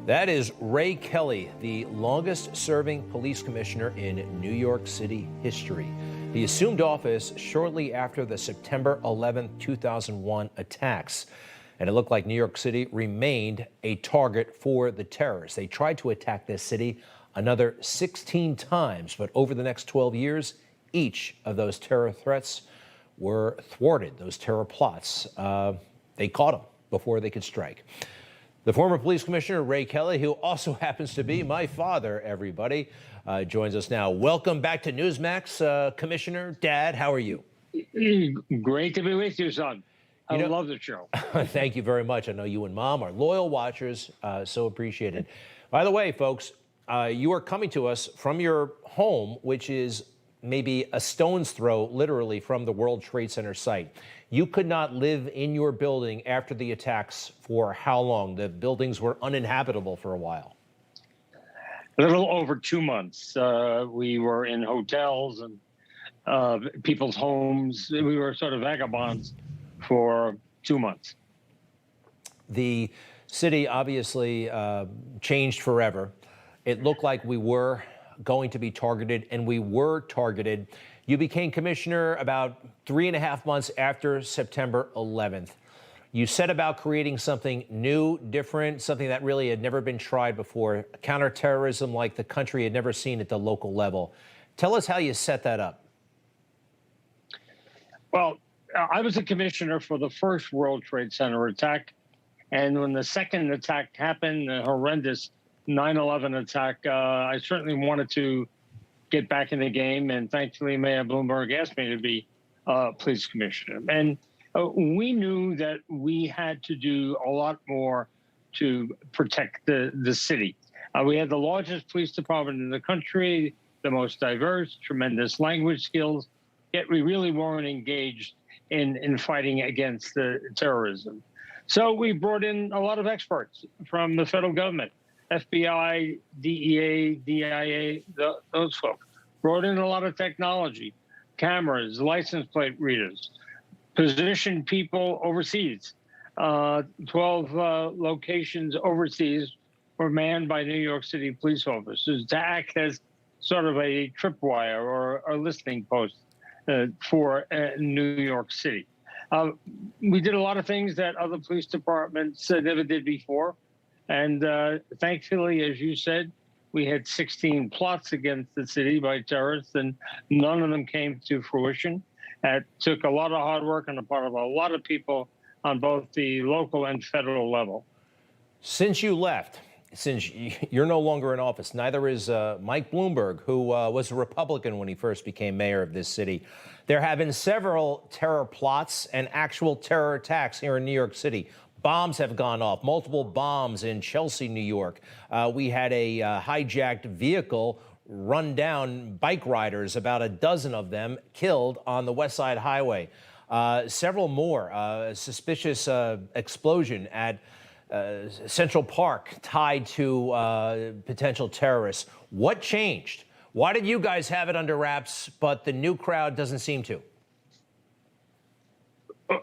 That is Ray Kelly, the longest-serving police commissioner in New York City history. He assumed office shortly after the September 11, 2001 attacks. And it looked like New York City remained a target for the terrorists. They tried to attack this city another 16 times, but over the next 12 years, each of those terror threats were thwarted, those terror plots. They caught them before they could strike. The former police commissioner, Ray Kelly, who also happens to be my father, everybody, joins us now. Welcome back to Newsmax, Commissioner. Dad, how are you? Great to be with you, son. I love the show. Thank you very much. I know you and Mom are loyal watchers, so appreciated. By the way, folks, you are coming to us from your home, which is maybe a stone's throw, literally, from the World Trade Center site. You could not live in your building after the attacks for how long? The buildings were uninhabitable for a while. A little over 2 months. We were in hotels and people's homes. We were sort of vagabonds for 2 months. The city obviously changed forever. It looked like we were going to be targeted, and we were targeted. You became commissioner about 3.5 months after September 11th. You set about creating something new, different, something that really had never been tried before, counterterrorism like the country had never seen at the local level. Tell us how you set that up. Well, I was a commissioner for the first World Trade Center attack. And when the second attack happened, the horrendous 9/11 attack, I certainly wanted to get back in the game. And thankfully, Mayor Bloomberg asked me to be police commissioner. And we knew that we had to do a lot more to protect the city. We had the largest police department in the country, the most diverse, tremendous language skills, yet we really weren't engaged in fighting against the terrorism. So we brought in a lot of experts from the federal government, FBI, DEA, DIA, those folks. Brought in a lot of technology, cameras, license plate readers, positioned people overseas. 12 locations overseas were manned by New York City police officers to act as sort of a tripwire or a listening post for New York City. We did a lot of things that other police departments never did before. And thankfully, as you said, we had 16 plots against the city by terrorists, and none of them came to fruition. It took a lot of hard work on the part of a lot of people on both the local and federal level. Since you left, since you're no longer in office, neither is Mike Bloomberg, who was a Republican when he first became mayor of this city. There have been several terror plots and actual terror attacks here in New York City. Bombs have gone off, multiple bombs in Chelsea, New York. We had a hijacked vehicle run down bike riders, about a dozen of them killed on the West Side Highway. Several more, suspicious explosion at Central Park tied to potential terrorists. What changed? Why did you guys have it under wraps, but the new crowd doesn't seem to?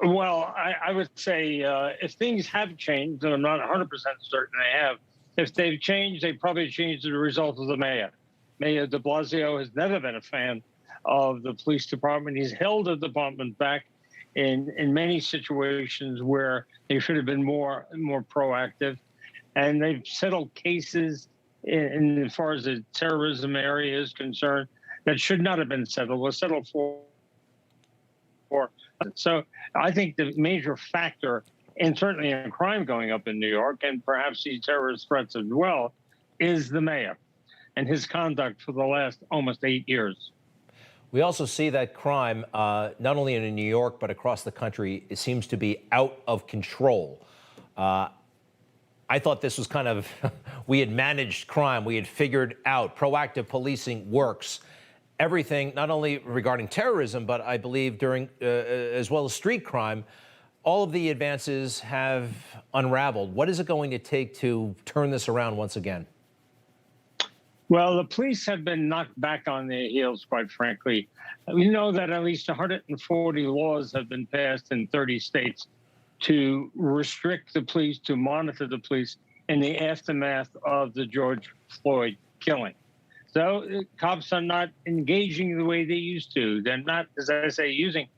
Well, I would say if things have changed, and I'm not 100% certain they have, if they've changed, they probably changed as a result of the mayor. Mayor de Blasio has never been a fan of the police department. He's held the department back in many situations where they should have been more proactive. And they've settled cases in as far as the terrorism area is concerned that should not have been settled, was settled for. So I think the major factor, and certainly in crime going up in New York, and perhaps these terrorist threats as well, is the mayor and his conduct for the last almost 8 years. We also see that crime, not only in New York, but across the country, it seems to be out of control. I thought this was kind of, we had managed crime. We had figured out proactive policing works. Everything, not only regarding terrorism, but I believe during, as well as street crime, all of the advances have unraveled. What is it going to take to turn this around once again? Well, the police have been knocked back on their heels, quite frankly. We know that at least 140 laws have been passed in 30 states to restrict the police, to monitor the police, in the aftermath of the George Floyd killing. So cops are not engaging the way they used to. They're not, as I say, using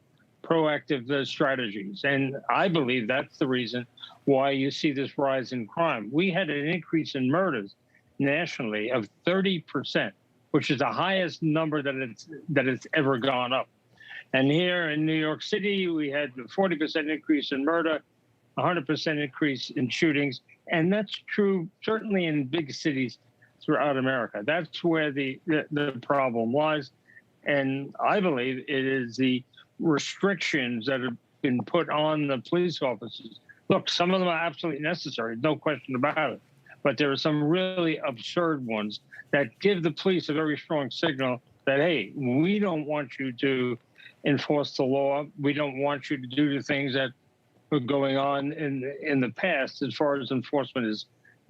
proactive strategies. And I believe that's the reason why you see this rise in crime. We had an increase in murders nationally of 30%, which is the highest number that it's ever gone up. And here in New York City, we had a 40% increase in murder, 100% increase in shootings. And that's true certainly in big cities throughout America. That's where the problem lies. And I believe it is the restrictions that have been put on the police officers. Look, some of them are absolutely necessary, no question about it. But there are some really absurd ones that give the police a very strong signal that, hey, we don't want you to enforce the law. We don't want you to do the things that were going on in the past as far as enforcement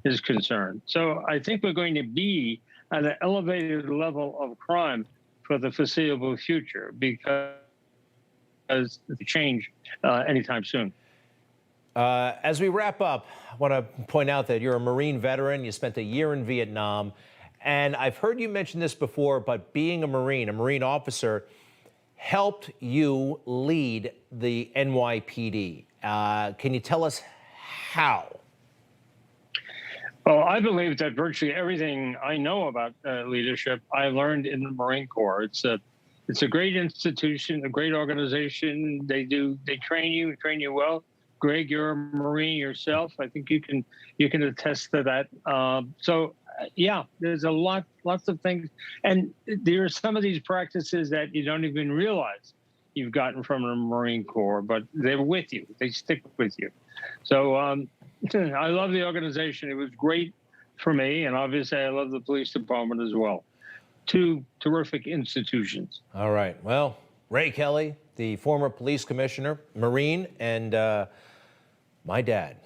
is concerned. So I think we're going to be at an elevated level of crime for the foreseeable future because the change anytime soon. As we wrap up, I want to point out that you're a Marine veteran. You spent a year in Vietnam. And I've heard you mention this before, but being a Marine officer, helped you lead the NYPD. Can you tell us how? Well, I believe that virtually everything I know about leadership, I learned in the Marine Corps. It's a great institution, a great organization. They train you well. Greg, you're a Marine yourself. I think you can attest to that. Yeah, there's lots of things, and there are some of these practices that you don't even realize you've gotten from the Marine Corps, but they're with you. They stick with you. So I love the organization. It was great for me, and obviously I love the police department as well. Two terrific institutions. All right. Well, Ray Kelly, the former police commissioner, Marine, and my dad.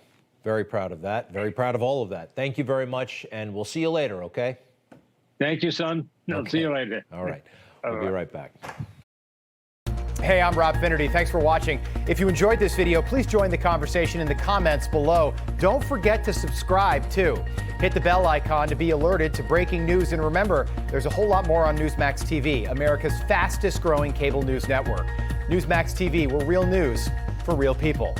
Very proud of that. Very proud of all of that. Thank you very much, and we'll see you later, okay? Thank you, son. I'll see you later. All right. We'll be right back. Hey, I'm Rob Finnerty. Thanks for watching. If you enjoyed this video, please join the conversation in the comments below. Don't forget to subscribe, too. Hit the bell icon to be alerted to breaking news. And remember, there's a whole lot more on Newsmax TV, America's fastest growing cable news network. Newsmax TV, where real news for real people.